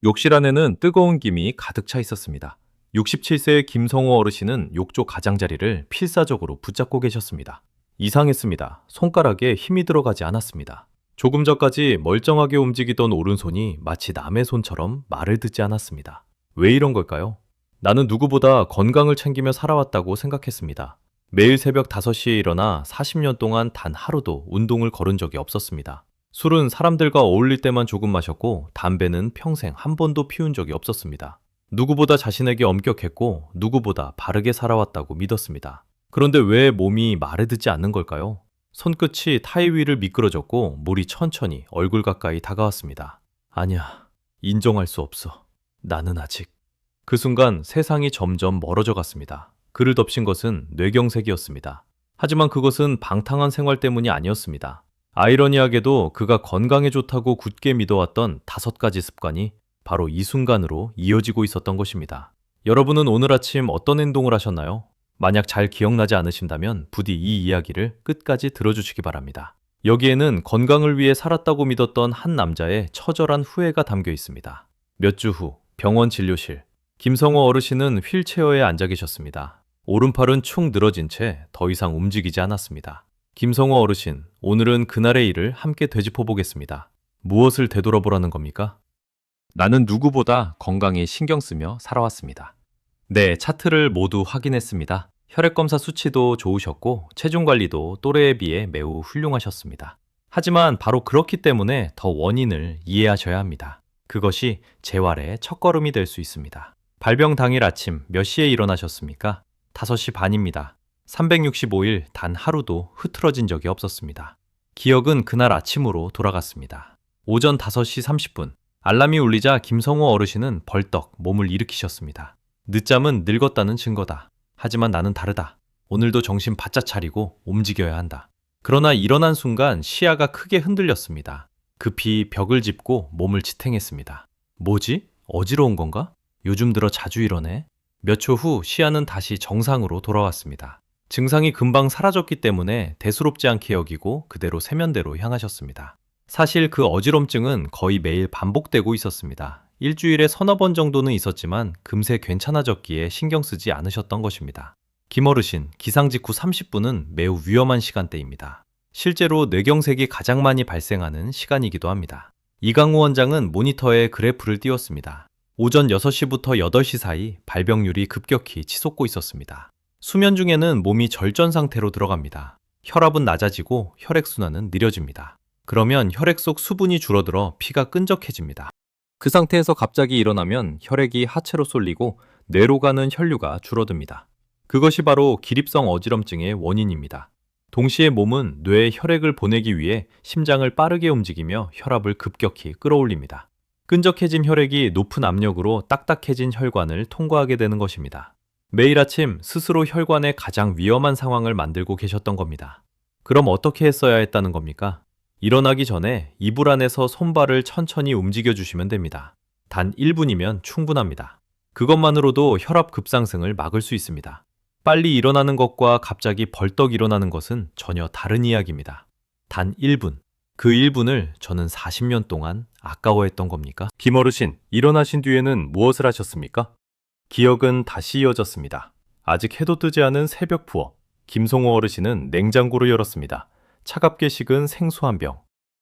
욕실 안에는 뜨거운 김이 가득 차 있었습니다. 67세의 김성호 어르신은 욕조 가장자리를 필사적으로 붙잡고 계셨습니다. 이상했습니다. 손가락에 힘이 들어가지 않았습니다. 조금 전까지 멀쩡하게 움직이던 오른손이 마치 남의 손처럼 말을 듣지 않았습니다. 왜 이런 걸까요? 나는 누구보다 건강을 챙기며 살아왔다고 생각했습니다. 매일 새벽 5시에 일어나 40년 동안 단 하루도 운동을 거른 적이 없었습니다. 술은 사람들과 어울릴 때만 조금 마셨고 담배는 평생 한 번도 피운 적이 없었습니다. 누구보다 자신에게 엄격했고 누구보다 바르게 살아왔다고 믿었습니다. 그런데 왜 몸이 말을 듣지 않는 걸까요? 손끝이 타의 위를 미끄러졌고 물이 천천히 얼굴 가까이 다가왔습니다. 아니야, 인정할 수 없어. 나는 아직. 그 순간 세상이 점점 멀어져 갔습니다. 그를 덮친 것은 뇌경색이었습니다. 하지만 그것은 방탕한 생활 때문이 아니었습니다. 아이러니하게도 그가 건강에 좋다고 굳게 믿어왔던 5가지 습관이 바로 이 순간으로 이어지고 있었던 것입니다. 여러분은 오늘 아침 어떤 행동을 하셨나요? 만약 잘 기억나지 않으신다면 부디 이 이야기를 끝까지 들어주시기 바랍니다. 여기에는 건강을 위해 살았다고 믿었던 한 남자의 처절한 후회가 담겨 있습니다. 몇 주 후 병원 진료실, 김성호 어르신은 휠체어에 앉아 계셨습니다. 오른팔은 축 늘어진 채 더 이상 움직이지 않았습니다. 김성호 어르신, 오늘은 그날의 일을 함께 되짚어 보겠습니다. 무엇을 되돌아보라는 겁니까? 나는 누구보다 건강에 신경 쓰며 살아왔습니다. 네, 차트를 모두 확인했습니다. 혈액검사 수치도 좋으셨고 체중 관리도 또래에 비해 매우 훌륭하셨습니다. 하지만 바로 그렇기 때문에 더 원인을 이해하셔야 합니다. 그것이 재활의 첫걸음이 될 수 있습니다. 발병 당일 아침 몇 시에 일어나셨습니까? 5시 반입니다. 365일 단 하루도 흐트러진 적이 없었습니다. 기억은 그날 아침으로 돌아갔습니다. 오전 5시 30분, 알람이 울리자 김성호 어르신은 벌떡 몸을 일으키셨습니다. 늦잠은 늙었다는 증거다. 하지만 나는 다르다. 오늘도 정신 바짝 차리고 움직여야 한다. 그러나 일어난 순간 시야가 크게 흔들렸습니다. 급히 벽을 짚고 몸을 지탱했습니다. 뭐지? 어지러운 건가? 요즘 들어 자주 이러네. 몇 초 후 시야는 다시 정상으로 돌아왔습니다. 증상이 금방 사라졌기 때문에 대수롭지 않게 여기고 그대로 세면대로 향하셨습니다. 사실 그 어지럼증은 거의 매일 반복되고 있었습니다. 일주일에 서너 번 정도는 있었지만 금세 괜찮아졌기에 신경 쓰지 않으셨던 것입니다. 김어르신, 기상 직후 30분은 매우 위험한 시간대입니다. 실제로 뇌경색이 가장 많이 발생하는 시간이기도 합니다. 이강우 원장은 모니터에 그래프를 띄웠습니다. 오전 6시부터 8시 사이 발병률이 급격히 치솟고 있었습니다. 수면 중에는 몸이 절전 상태로 들어갑니다. 혈압은 낮아지고 혈액순환은 느려집니다. 그러면 혈액 속 수분이 줄어들어 피가 끈적해집니다. 그 상태에서 갑자기 일어나면 혈액이 하체로 쏠리고 뇌로 가는 혈류가 줄어듭니다. 그것이 바로 기립성 어지럼증의 원인입니다. 동시에 몸은 뇌에 혈액을 보내기 위해 심장을 빠르게 움직이며 혈압을 급격히 끌어올립니다. 끈적해진 혈액이 높은 압력으로 딱딱해진 혈관을 통과하게 되는 것입니다. 매일 아침 스스로 혈관의 가장 위험한 상황을 만들고 계셨던 겁니다. 그럼 어떻게 했어야 했다는 겁니까? 일어나기 전에 이불 안에서 손발을 천천히 움직여 주시면 됩니다. 단 1분이면 충분합니다. 그것만으로도 혈압 급상승을 막을 수 있습니다. 빨리 일어나는 것과 갑자기 벌떡 일어나는 것은 전혀 다른 이야기입니다. 단 1분. 그 1분을 저는 40년 동안 아까워했던 겁니까? 김어르신, 일어나신 뒤에는 무엇을 하셨습니까? 기억은 다시 이어졌습니다. 아직 해도 뜨지 않은 새벽 부엌. 김성호 어르신은 냉장고를 열었습니다. 차갑게 식은 생수 한 병.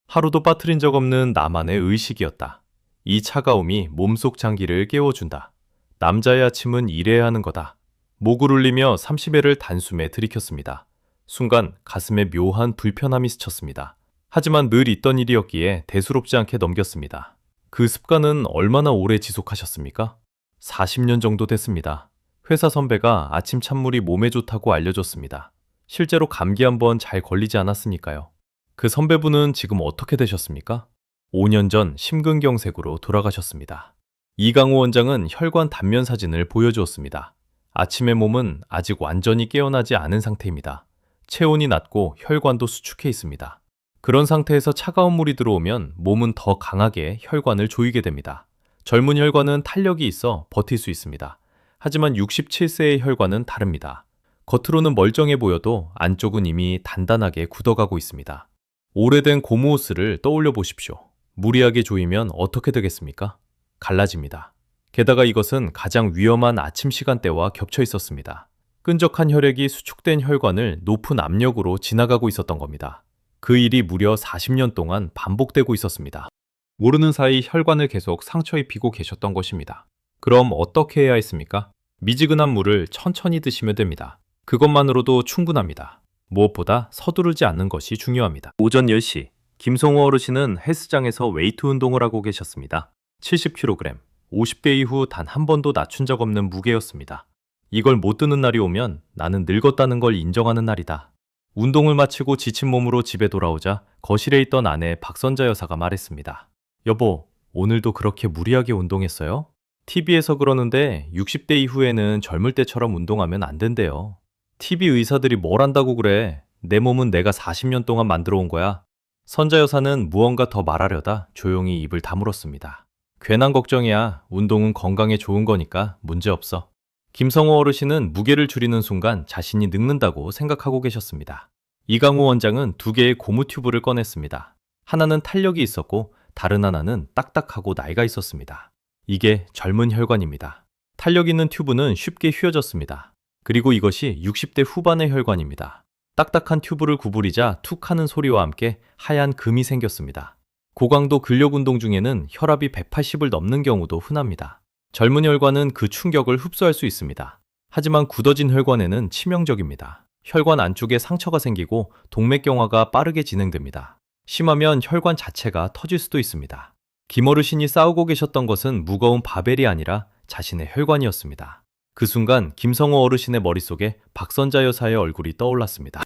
하루도 빠뜨린 적 없는 나만의 의식이었다. 이 차가움이 몸속 장기를 깨워준다. 남자의 아침은 일해야 하는 거다. 목을 울리며 30회를 단숨에 들이켰습니다. 순간 가슴에 묘한 불편함이 스쳤습니다. 하지만 늘 있던 일이었기에 대수롭지 않게 넘겼습니다. 그 습관은 얼마나 오래 지속하셨습니까? 40년 정도 됐습니다. 회사 선배가 아침 찬물이 몸에 좋다고 알려줬습니다. 실제로 감기 한번 잘 걸리지 않았으니까요. 그 선배분은 지금 어떻게 되셨습니까? 5년 전 심근경색으로 돌아가셨습니다. 이강호 원장은 혈관 단면 사진을 보여주었습니다. 아침의 몸은 아직 완전히 깨어나지 않은 상태입니다. 체온이 낮고 혈관도 수축해 있습니다. 그런 상태에서 차가운 물이 들어오면 몸은 더 강하게 혈관을 조이게 됩니다. 젊은 혈관은 탄력이 있어 버틸 수 있습니다. 하지만 67세의 혈관은 다릅니다. 겉으로는 멀쩡해 보여도 안쪽은 이미 단단하게 굳어가고 있습니다. 오래된 고무 호스를 떠올려 보십시오. 무리하게 조이면 어떻게 되겠습니까? 갈라집니다. 게다가 이것은 가장 위험한 아침 시간대와 겹쳐 있었습니다. 끈적한 혈액이 수축된 혈관을 높은 압력으로 지나가고 있었던 겁니다. 그 일이 무려 40년 동안 반복되고 있었습니다. 모르는 사이 혈관을 계속 상처 입히고 계셨던 것입니다. 그럼 어떻게 해야 했습니까? 미지근한 물을 천천히 드시면 됩니다. 그것만으로도 충분합니다. 무엇보다 서두르지 않는 것이 중요합니다. 오전 10시, 김성호 어르신은 헬스장에서 웨이트 운동을 하고 계셨습니다. 70kg, 50대 이후 단 한 번도 낮춘 적 없는 무게였습니다. 이걸 못 드는 날이 오면 나는 늙었다는 걸 인정하는 날이다. 운동을 마치고 지친 몸으로 집에 돌아오자 거실에 있던 아내 박선자 여사가 말했습니다. 여보, 오늘도 그렇게 무리하게 운동했어요? TV에서 그러는데 60대 이후에는 젊을 때처럼 운동하면 안 된대요. TV 의사들이 뭘 한다고 그래. 내 몸은 내가 40년 동안 만들어 온 거야. 선자 여사는 무언가 더 말하려다 조용히 입을 다물었습니다. 괜한 걱정이야. 운동은 건강에 좋은 거니까 문제없어. 김성호 어르신은 무게를 줄이는 순간 자신이 늙는다고 생각하고 계셨습니다. 이강우 원장은 두 개의 고무 튜브를 꺼냈습니다. 하나는 탄력이 있었고 다른 하나는 딱딱하고 낡아 있었습니다. 이게 젊은 혈관입니다. 탄력 있는 튜브는 쉽게 휘어졌습니다. 그리고 이것이 60대 후반의 혈관입니다. 딱딱한 튜브를 구부리자 툭 하는 소리와 함께 하얀 금이 생겼습니다. 고강도 근력 운동 중에는 혈압이 180을 넘는 경우도 흔합니다. 젊은 혈관은 그 충격을 흡수할 수 있습니다. 하지만 굳어진 혈관에는 치명적입니다. 혈관 안쪽에 상처가 생기고 동맥경화가 빠르게 진행됩니다. 심하면 혈관 자체가 터질 수도 있습니다. 김어르신이 싸우고 계셨던 것은 무거운 바벨이 아니라 자신의 혈관이었습니다. 그 순간 김성호 어르신의 머릿속에 박선자 여사의 얼굴이 떠올랐습니다.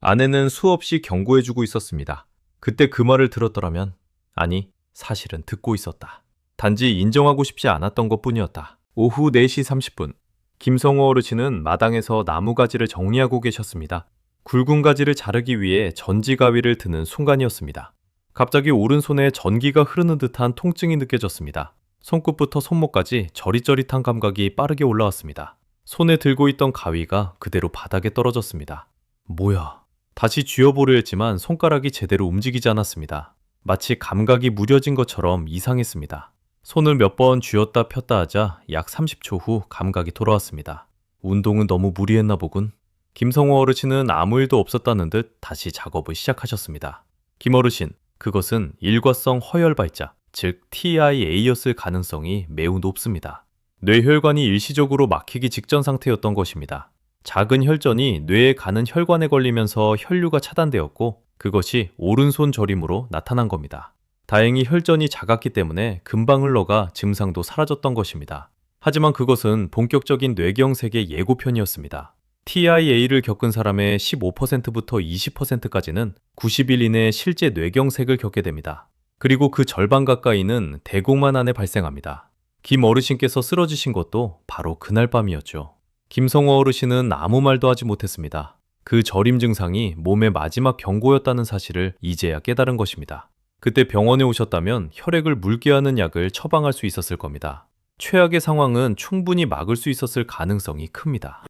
아내는 수없이 경고해주고 있었습니다. 그때 그 말을 들었더라면, 아니, 사실은 듣고 있었다. 단지 인정하고 싶지 않았던 것뿐이었다. 오후 4시 30분, 김성호 어르신은 마당에서 나무가지를 정리하고 계셨습니다. 굵은 가지를 자르기 위해 전지가위를 드는 순간이었습니다. 갑자기 오른손에 전기가 흐르는 듯한 통증이 느껴졌습니다. 손끝부터 손목까지 저릿저릿한 감각이 빠르게 올라왔습니다. 손에 들고 있던 가위가 그대로 바닥에 떨어졌습니다. 뭐야? 다시 쥐어보려 했지만 손가락이 제대로 움직이지 않았습니다. 마치 감각이 무뎌진 것처럼 이상했습니다. 손을 몇 번 쥐었다 폈다 하자 약 30초 후 감각이 돌아왔습니다. 운동은 너무 무리했나 보군. 김성호 어르신은 아무 일도 없었다는 듯 다시 작업을 시작하셨습니다. 김 어르신, 그것은 일과성 허혈 발작, 즉 TIA였을 가능성이 매우 높습니다. 뇌혈관이 일시적으로 막히기 직전 상태였던 것입니다. 작은 혈전이 뇌에 가는 혈관에 걸리면서 혈류가 차단되었고 그것이 오른손 저림으로 나타난 겁니다. 다행히 혈전이 작았기 때문에 금방 흘러가 증상도 사라졌던 것입니다. 하지만 그것은 본격적인 뇌경색의 예고편이었습니다. TIA를 겪은 사람의 15%부터 20%까지는 90일 이내에 실제 뇌경색을 겪게 됩니다. 그리고 그 절반 가까이는 대공만 안에 발생합니다. 김 어르신께서 쓰러지신 것도 바로 그날 밤이었죠. 김성호 어르신은 아무 말도 하지 못했습니다. 그 저림 증상이 몸의 마지막 경고였다는 사실을 이제야 깨달은 것입니다. 그때 병원에 오셨다면 혈액을 묽게 하는 약을 처방할 수 있었을 겁니다. 최악의 상황은 충분히 막을 수 있었을 가능성이 큽니다.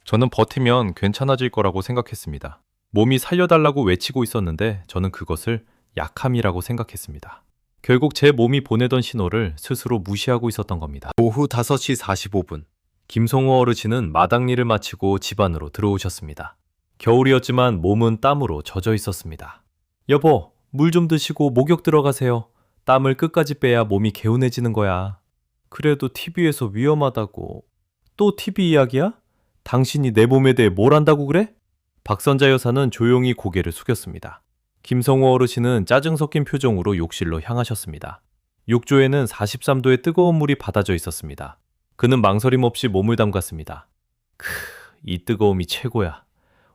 저는 버티면 괜찮아질 거라고 생각했습니다. 몸이 살려달라고 외치고 있었는데 저는 그것을 약함이라고 생각했습니다. 결국 제 몸이 보내던 신호를 스스로 무시하고 있었던 겁니다. 오후 5시 45분, 김성호 어르신은 마당 일을 마치고 집 안으로 들어오셨습니다. 겨울이었지만 몸은 땀으로 젖어 있었습니다. 여보, 물 좀 드시고 목욕 들어가세요. 땀을 끝까지 빼야 몸이 개운해지는 거야. 그래도 TV에서 위험하다고. 또 TV 이야기야? 당신이 내 몸에 대해 뭘 안다고 그래? 박선자 여사는 조용히 고개를 숙였습니다. 김성호 어르신은 짜증 섞인 표정으로 욕실로 향하셨습니다. 욕조에는 43도의 뜨거운 물이 받아져 있었습니다. 그는 망설임 없이 몸을 담갔습니다. 이 뜨거움이 최고야.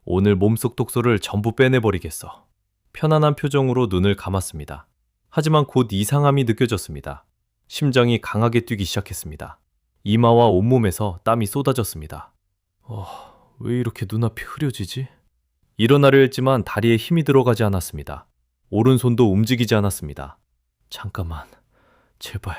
오늘 몸속 독소를 전부 빼내버리겠어. 편안한 표정으로 눈을 감았습니다. 하지만 곧 이상함이 느껴졌습니다. 심장이 강하게 뛰기 시작했습니다. 이마와 온몸에서 땀이 쏟아졌습니다. 왜 이렇게 눈앞이 흐려지지? 일어나려 했지만 다리에 힘이 들어가지 않았습니다. 오른손도 움직이지 않았습니다. 잠깐만, 제발.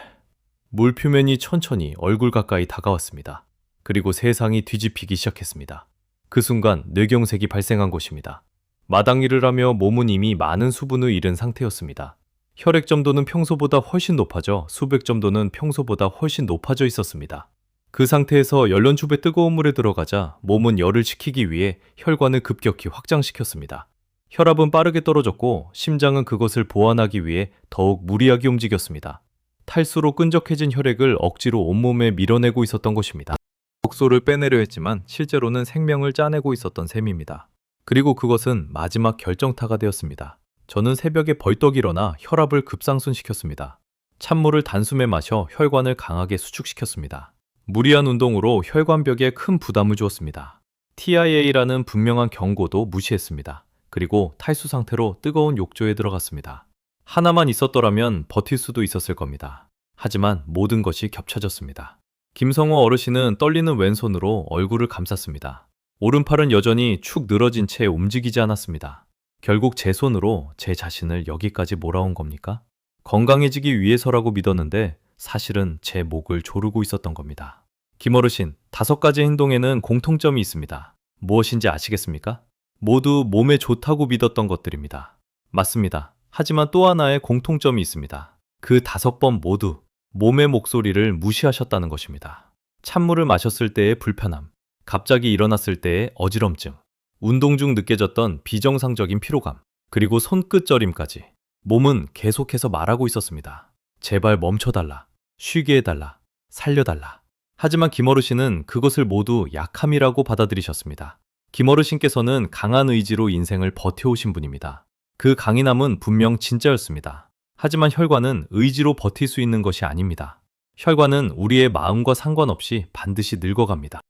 물 표면이 천천히 얼굴 가까이 다가왔습니다. 그리고 세상이 뒤집히기 시작했습니다. 그 순간 뇌경색이 발생한 것입니다. 마당 일을 하며 몸은 이미 많은 수분을 잃은 상태였습니다. 혈액 점도는 평소보다 훨씬 높아져 수백 점도는 평소보다 훨씬 높아져 있었습니다. 그 상태에서 연료줄에 뜨거운 물에 들어가자 몸은 열을 식히기 위해 혈관을 급격히 확장시켰습니다. 혈압은 빠르게 떨어졌고 심장은 그것을 보완하기 위해 더욱 무리하게 움직였습니다. 탈수로 끈적해진 혈액을 억지로 온몸에 밀어내고 있었던 것입니다. 독소를 빼내려 했지만 실제로는 생명을 짜내고 있었던 셈입니다. 그리고 그것은 마지막 결정타가 되었습니다. 저는 새벽에 벌떡 일어나 혈압을 급상승시켰습니다. 찬물을 단숨에 마셔 혈관을 강하게 수축시켰습니다. 무리한 운동으로 혈관벽에 큰 부담을 주었습니다. TIA라는 분명한 경고도 무시했습니다. 그리고 탈수 상태로 뜨거운 욕조에 들어갔습니다. 하나만 있었더라면 버틸 수도 있었을 겁니다. 하지만 모든 것이 겹쳐졌습니다. 김성호 어르신은 떨리는 왼손으로 얼굴을 감쌌습니다. 오른팔은 여전히 축 늘어진 채 움직이지 않았습니다. 결국 제 손으로 제 자신을 여기까지 몰아온 겁니까? 건강해지기 위해서라고 믿었는데 사실은 제 목을 조르고 있었던 겁니다. 김 어르신, 5가지 행동에는 공통점이 있습니다. 무엇인지 아시겠습니까? 모두 몸에 좋다고 믿었던 것들입니다. 맞습니다. 하지만 또 하나의 공통점이 있습니다. 그 5번 모두 몸의 목소리를 무시하셨다는 것입니다. 찬물을 마셨을 때의 불편함, 갑자기 일어났을 때의 어지럼증, 운동 중 느껴졌던 비정상적인 피로감, 그리고 손끝 저림까지 몸은 계속해서 말하고 있었습니다. 제발 멈춰달라, 쉬게 해달라, 살려달라. 하지만 김어르신은 그것을 모두 약함이라고 받아들이셨습니다. 김어르신께서는 강한 의지로 인생을 버텨오신 분입니다. 그 강인함은 분명 진짜였습니다. 하지만 혈관은 의지로 버틸 수 있는 것이 아닙니다. 혈관은 우리의 마음과 상관없이 반드시 늙어갑니다.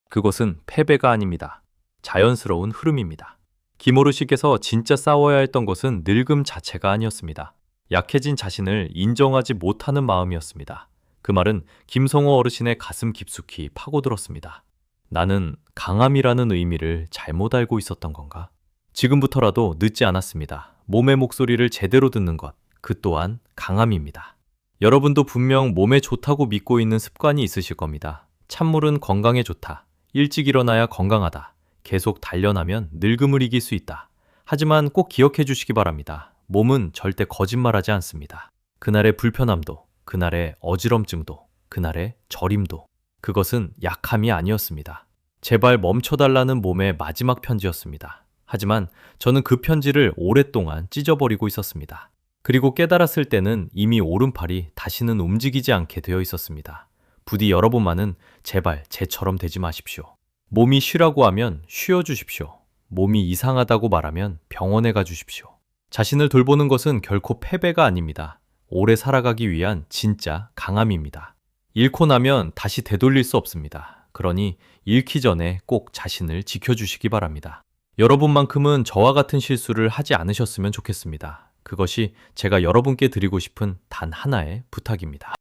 그것은 패배가 아닙니다. 자연스러운 흐름입니다. 김어르신께서 진짜 싸워야 했던 것은 늙음 자체가 아니었습니다. 약해진 자신을 인정하지 못하는 마음이었습니다. 그 말은 김성호 어르신의 가슴 깊숙이 파고들었습니다. 나는 강함이라는 의미를 잘못 알고 있었던 건가? 지금부터라도 늦지 않았습니다. 몸의 목소리를 제대로 듣는 것, 그 또한 강함입니다. 여러분도 분명 몸에 좋다고 믿고 있는 습관이 있으실 겁니다. 찬물은 건강에 좋다. 일찍 일어나야 건강하다. 계속 단련하면 늙음을 이길 수 있다. 하지만 꼭 기억해 주시기 바랍니다. 몸은 절대 거짓말하지 않습니다. 그날의 불편함도, 그날의 어지럼증도, 그날의 저림도, 그것은 약함이 아니었습니다. 제발 멈춰달라는 몸의 마지막 편지였습니다. 하지만 저는 그 편지를 오랫동안 찢어버리고 있었습니다. 그리고 깨달았을 때는 이미 오른팔이 다시는 움직이지 않게 되어 있었습니다. 부디 여러분만은 제발 제처럼 되지 마십시오. 몸이 쉬라고 하면 쉬어주십시오. 몸이 이상하다고 말하면 병원에 가주십시오. 자신을 돌보는 것은 결코 패배가 아닙니다. 오래 살아가기 위한 진짜 강함입니다. 잃고 나면 다시 되돌릴 수 없습니다. 그러니 잃기 전에 꼭 자신을 지켜주시기 바랍니다. 여러분만큼은 저와 같은 실수를 하지 않으셨으면 좋겠습니다. 그것이 제가 여러분께 드리고 싶은 단 하나의 부탁입니다.